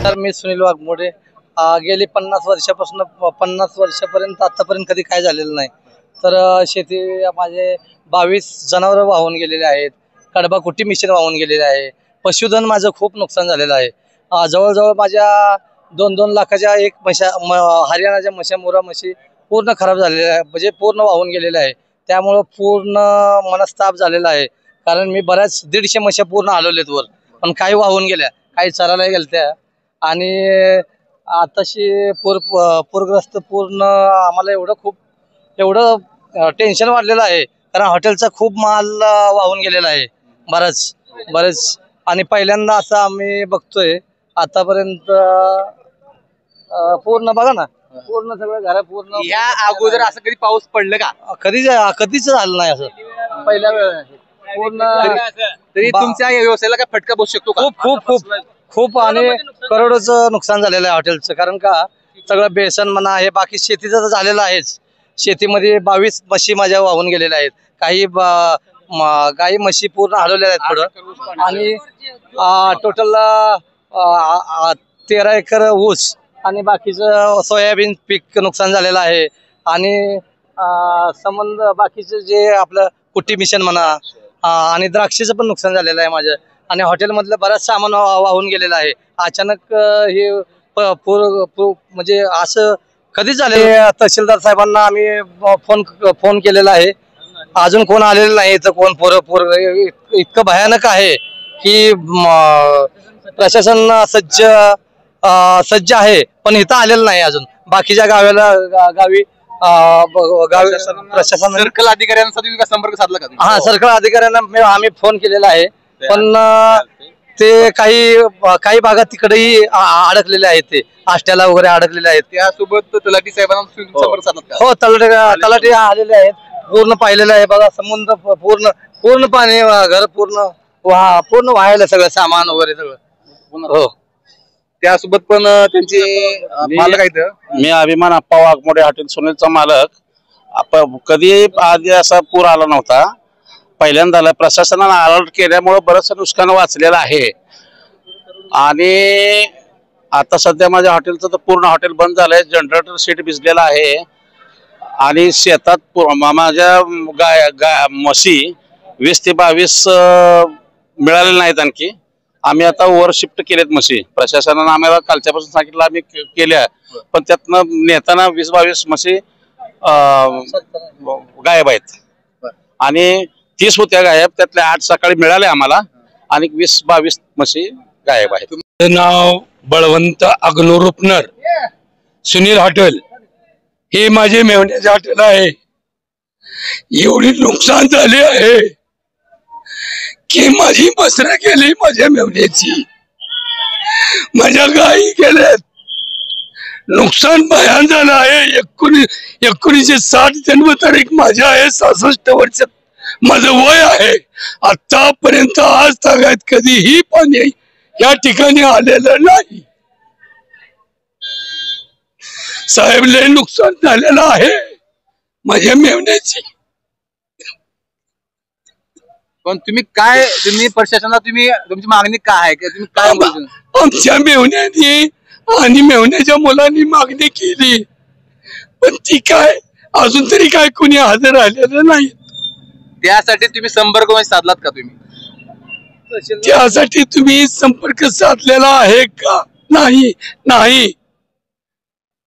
तर मी सुनील वाघमोडे गेली 50 वर्षापासून 50 वर्षापर्यंत आतापर्यंत कधी काय झालेलं नाही। तर शेती माझे 22 जनावर वाहून गेलेले आहेत, कडबा कुट्टी मिशन वाहून गेलेले आहे, पशुधन माझं खूप नुकसान झालेलं आहे। जवळजवळ माझ्या 2-2 लाखाच्या एक म्हशा हरियाणाच्या म्हशा मुरा म्हशी पूर्ण खराब झालेल्या आहे, म्हणजे पूर्ण वाहून गेलेल्या आहे। त्यामुळे पूर्ण मनस्ताप झालेला आहे, कारण मी बऱ्याच 150 म्हशा पूर्ण हलवलेत वर, पण काही वाहून गेल्या, काही चरायला गेलत्या। आणि आताशी पूरग्रस्त पूर्ण आम्हाला एवढं टेन्शन वाढलेलं आहे, कारण हॉटेलचा खूप माल वाहून गेलेला आहे बरेच। आणि पहिल्यांदा असं आम्ही बघतोय आतापर्यंत पूर्ण बघा ना, पूर्ण सगळं घर पूर्ण। या अगोदर असं कधी पाऊस पडलं का? कधीच झालं नाही असं, पहिल्या वेळेस पूर्ण। तरी तुमच्या व्यवसायाला काय फटका बसू शकतो? खूप आणि करोडोचं नुकसान झालेलं आहे हॉटेलचं, कारण का सगळं बेसन म्हणा हे बाकी शेतीचं तर झालेलं आहेच। शेतीमध्ये 22 म्हशी माझ्या वाहून गेलेल्या आहेत, काही गाई म्हशी पूर्ण हलवलेल्या आहेत पुढं। आणि टोटल 13 एकर ऊस आणि बाकीचं सोयाबीन पीक नुकसान झालेलं आहे। आणि संबंध बाकीचं जे आपलं कुट्टी मिशन म्हणा आणि द्राक्षेचं पण नुकसान झालेलं आहे माझं। आणि हॉटेलमधलं बराच सामान वाहून गेलेलं आहे। अचानक हे म्हणजे असं कधीच झाले। तहसीलदार साहेबांना आम्ही फोन केलेला आहे, अजून कोण आलेलं नाही। तर कोण इतकं भयानक आहे की प्रशासन सज्ज आहे, पण इथं आलेलं नाही अजून। बाकीच्या गावी प्रशासन सर्कल अधिकाऱ्यांचा तुम्ही संपर्क साधला का? हा, सर्कल अधिकाऱ्यांना आम्ही फोन केलेला आहे, पण ते काही भागात तिकडेही अडकलेले आहेत, ते आष्ट्याला वगैरे अडकलेले आहेत। त्यासोबत तलाठी साहेबांना संपर्क साधला का? हो, तलाठी आलेले आहेत, पूर्ण पाहिलेलं आहे बघा। समुद्र पूर्ण पाणी, घर पूर्ण व्हायला सगळं सामान वगैरे सगळं। हो, त्यासोबत पण त्यांची मालक आहेत। मी अभिमान अप्पा वाघमोडे हॉटेल सुनीलचा मालक। कधी आधी असा पूर आला नव्हता, पहिल्यांदा प्रशासनाने अलर्ट केल्यामुळे बरंचसं नुकसान वाचलेलं आहे। आणि आता सध्या माझ्या हॉटेलचं तर पूर्ण हॉटेल बंद झालंय, जनरेटर सीट भिजलेला आहे। आणि शेतात माझ्या म्हशी 20 ते 22 मिळालेल्या नाहीत आणखी। आम्ही आता ओव्हर शिफ्ट केलेत म्हशी, प्रशासनाने आम्हाला कालच्यापासून सांगितलं आम्ही केल्या, पण त्यातनं नेताना 20-22 म्हशी गायब आहेत। आणि 30 होत्या गायब, त्यातल्या 8 सकाळी मिळाल्या आम्हाला, आणि 20-22 म्हशी गायब आहेत। नाव बळवंत अग्नुरुपनर, सुनील हॉटेल हे माझे मेवण्याचे हॉटेल आहे। एवढी नुकसान झाले आहे की माझी मसरं गेली, माझ्या मेवण्याची, माझ्या गायी गेल्यात। नुकसान भयान झालं आहे। 1960 जन्मतारीख माझी आहे, 66 वर्ष माझं वय आहे। आतापर्यंत आज तागायत कधीही पाणी या ठिकाणी आलेलं नाही। साहेब, लय नुकसान झालेलं आहे माझ्या मेवण्याची। पण तुम्ही प्रशासनाला तुमची मागणी काय आहे? तुम्ही काय आमच्या मेवण्याने आणि मेवण्याच्या मुलांनी मागणी केली, पण ती काय अजून तरी काय कोणी हजर राहिलेलं नाही। त्यासाठी तुम्ही संपर्क साधलात का? त्यासाठी तुम्ही संपर्क साधलेला आहे का? नाही।